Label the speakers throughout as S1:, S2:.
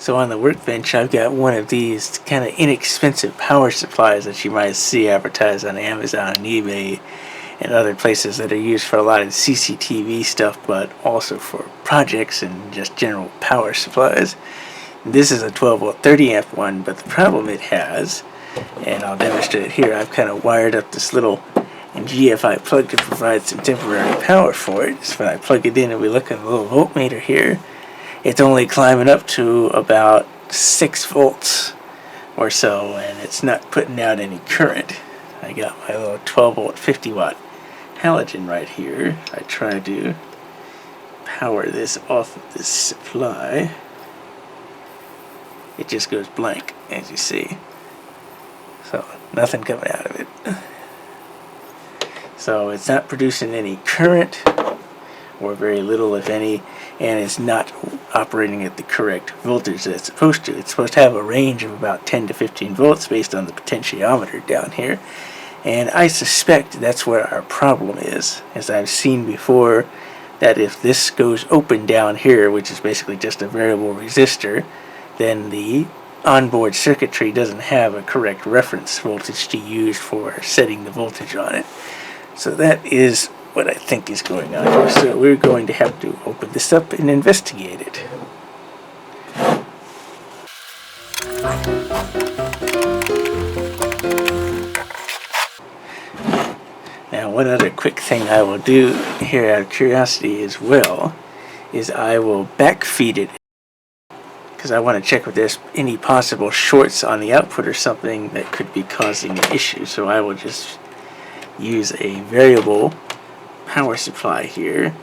S1: So on the workbench, I've got one of these kind of inexpensive power supplies that you might see advertised on Amazon and eBay and other places that are used for a lot of CCTV stuff, but also for projects and just general power supplies. This is a 12 volt 30 amp one, but the problem it has, and I'll demonstrate it here, I've kind of wired up this little GFI plug to provide some temporary power for it. So when I plug it in and we look at the little voltmeter here, it's only climbing up to about 6 volts or so, and it's not putting out any current. I got my little 12 volt 50 watt halogen right here. I try to power this off of this supply. It just goes blank, as you see. So nothing coming out of it. So it's not producing any current, or very little if any, and it's not operating at the correct voltage that it's supposed to. It's supposed to have a range of about 10 to 15 volts based on the potentiometer down here, and I suspect that's where our problem is. As I've seen before, that if this goes open down here, which is basically just a variable resistor, then the onboard circuitry doesn't have a correct reference voltage to use for setting the voltage on it. So that is what I think is going on here. So we're going to have to open this up and investigate it. Now, one other quick thing I will do here out of curiosity as well is I will backfeed it, because I want to check if there's any possible shorts on the output or something that could be causing an issue. So I will just use a variable power supply here,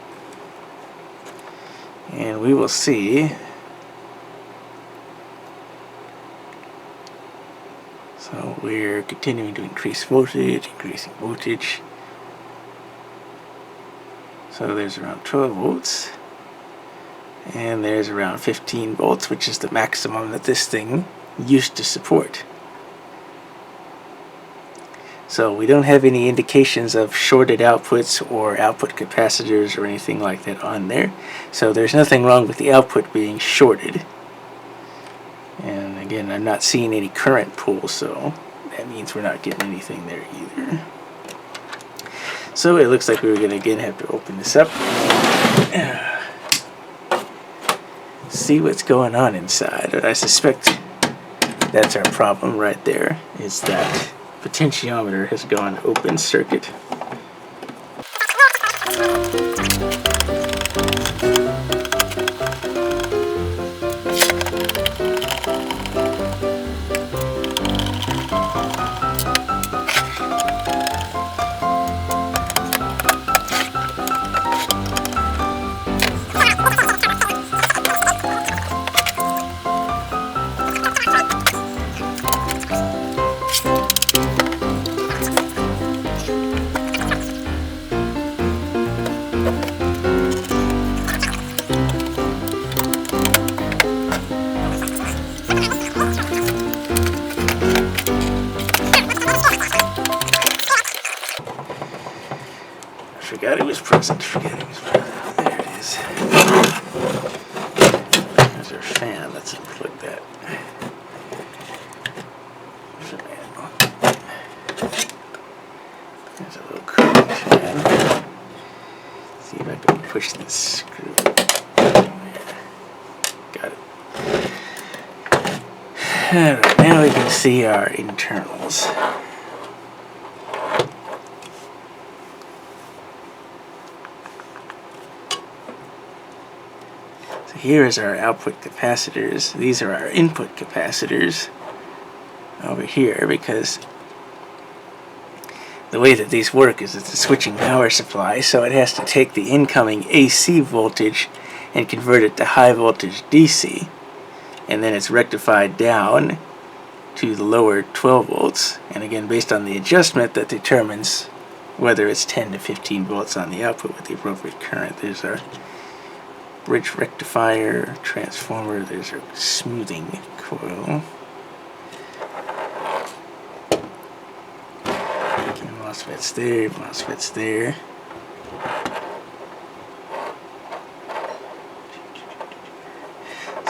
S1: and we will see. So we're continuing to increase voltage, increasing voltage. So there's around 12 volts, and there's around 15 volts, which is the maximum that this thing used to support. So we don't have any indications of shorted outputs or output capacitors or anything like that on there. So there's nothing wrong with the output being shorted. And again, I'm not seeing any current pull, so that means we're not getting anything there either. So it looks like we're going to again have to open this up. See what's going on inside. But I suspect that's our problem right there, is that potentiometer has gone open circuit. Forgot it was present. There it is. There's our fan. Let's unplug that. There's a little cooling fan. See if I can push this screw. There. Got it. Alright, now we can see our internals. Here is our output capacitors. These are our input capacitors over here, because the way that these work is it's a switching power supply, so it has to take the incoming AC voltage and convert it to high voltage DC, and then it's rectified down to the lower 12 volts, and again based on the adjustment that determines whether it's 10 to 15 volts on the output with the appropriate current. There's our bridge rectifier, transformer, there's our smoothing coil. And MOSFETs there, MOSFETs there.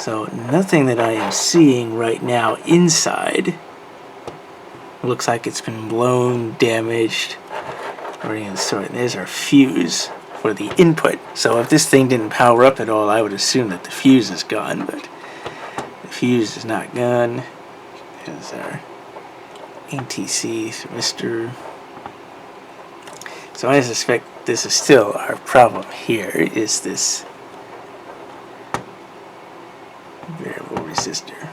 S1: So nothing that I am seeing right now inside. Looks like it's been blown, damaged, or any sort. There's our fuse for the input. So if this thing didn't power up at all, I would assume that the fuse is gone, but the fuse is not gone. There's our ATC thermistor. So I suspect this is still our problem here, is this variable resistor.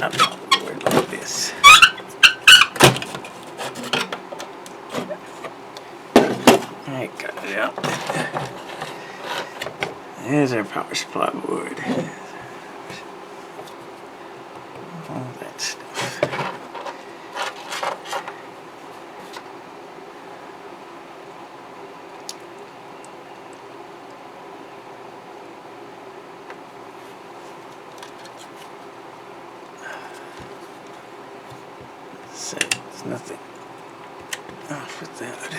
S1: Up on the board like this. Alright, got it out. There's our power supply board. All that stuff. So there's nothing off with that.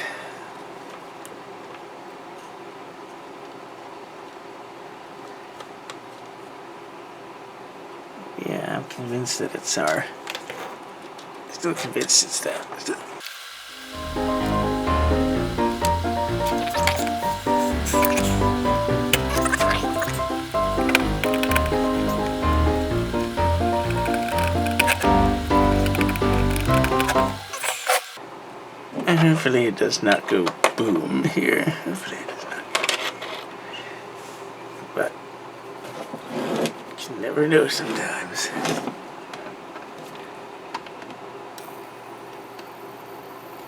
S1: Yeah, I'm convinced that it's our. Still convinced it's that. And hopefully it does not go boom here. Hopefully it does not go boom. But you never know sometimes.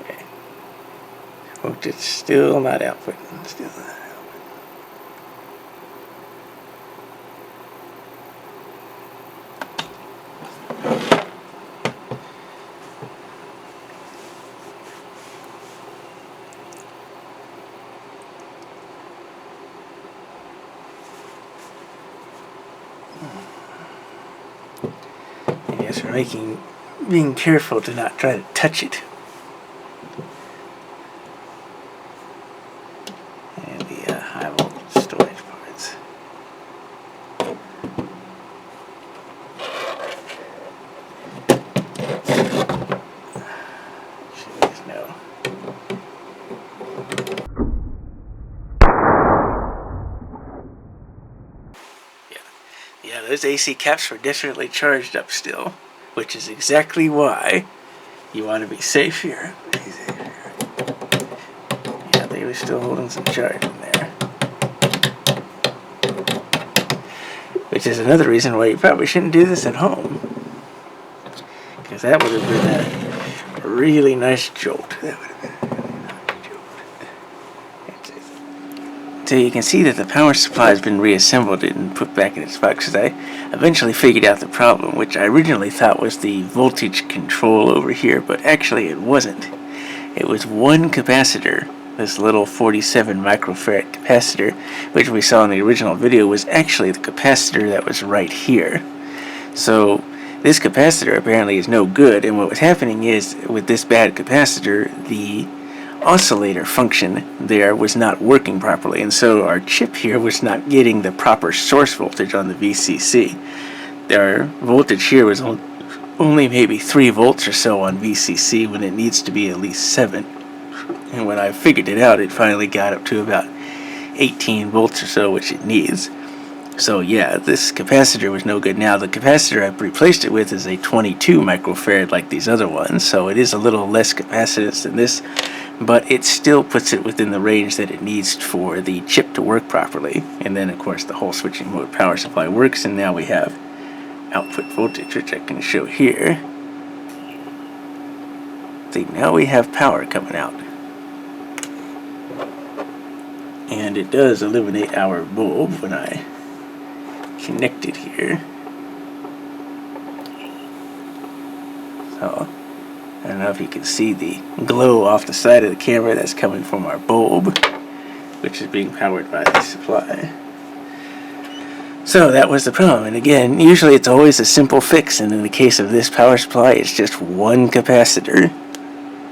S1: Okay. Voltage still not outputting. Still not outputting. Yes, we're being careful to not try to touch it. And the high voltage storage parts. There's no. Yeah, those AC caps were definitely charged up still, which is exactly why you want to be safe here. Yeah, they were still holding some charge in there. Which is another reason why you probably shouldn't do this at home. Because that would have been a really nice jolt. That would have been a really nice jolt. So you can see that the power supply has been reassembled and put back in its box, because I eventually figured out the problem, which I originally thought was the voltage control over here, but actually it wasn't. It was one capacitor, this little 47 microfarad capacitor, which we saw in the original video, was actually the capacitor that was right here. So this capacitor apparently is no good, and what was happening is, with this bad capacitor, the oscillator function there was not working properly, and so our chip here was not getting the proper source voltage on the VCC. Our voltage here was only maybe 3 volts or so on VCC when it needs to be at least 7. And when I figured it out, it finally got up to about 18 volts or so, which it needs. So yeah, this capacitor was no good. Now the capacitor I've replaced it with is a 22 microfarad like these other ones, so it is a little less capacitance than this, but it still puts it within the range that it needs for the chip to work properly. And then of course the whole switching mode power supply works, and now we have output voltage, which I can show here. See, now we have power coming out. And it does illuminate our bulb when I connect it here. So, I don't know if you can see the glow off the side of the camera. That's coming from our bulb, which is being powered by the supply. So that was the problem. And again, usually it's always a simple fix, and in the case of this power supply, it's just one capacitor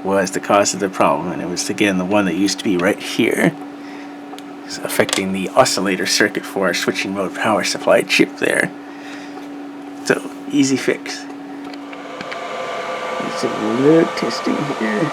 S1: was the cause of the problem, and it was again the one that used to be right here. It's affecting the oscillator circuit for our switching mode power supply chip there. So, easy fix. Do some load testing here.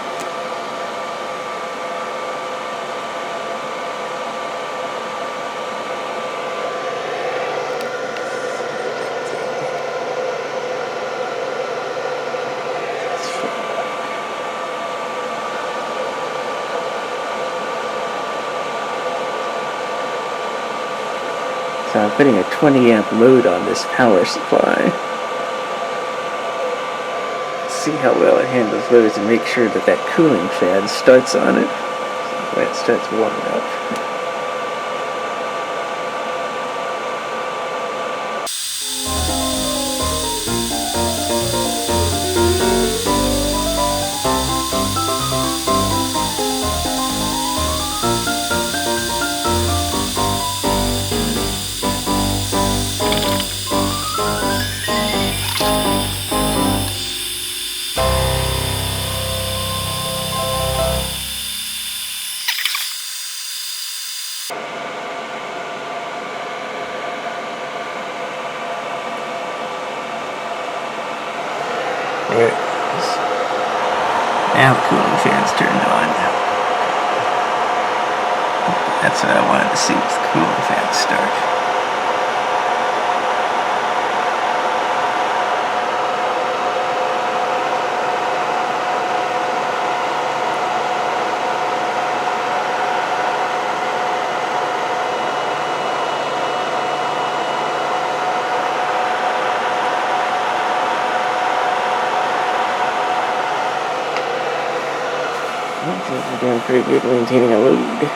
S1: So I'm putting a 20 amp load on this power supply. See how well it handles loads and make sure that that cooling fan starts on it when it starts warming up. There it is. Now the cooling fan's turned on. That's what I wanted to see, was the cooling fan start. We're doing pretty good maintaining a load.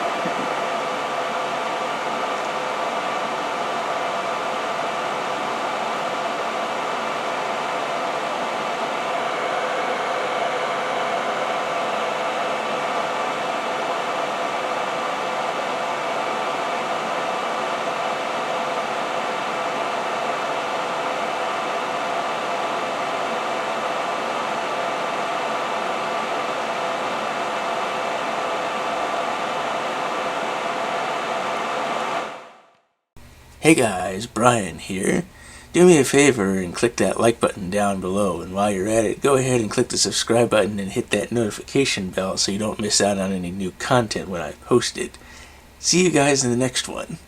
S1: Hey guys, Brian here. Do me a favor and click that like button down below, and while you're at it, go ahead and click the subscribe button and hit that notification bell so you don't miss out on any new content when I post it. See you guys in the next one.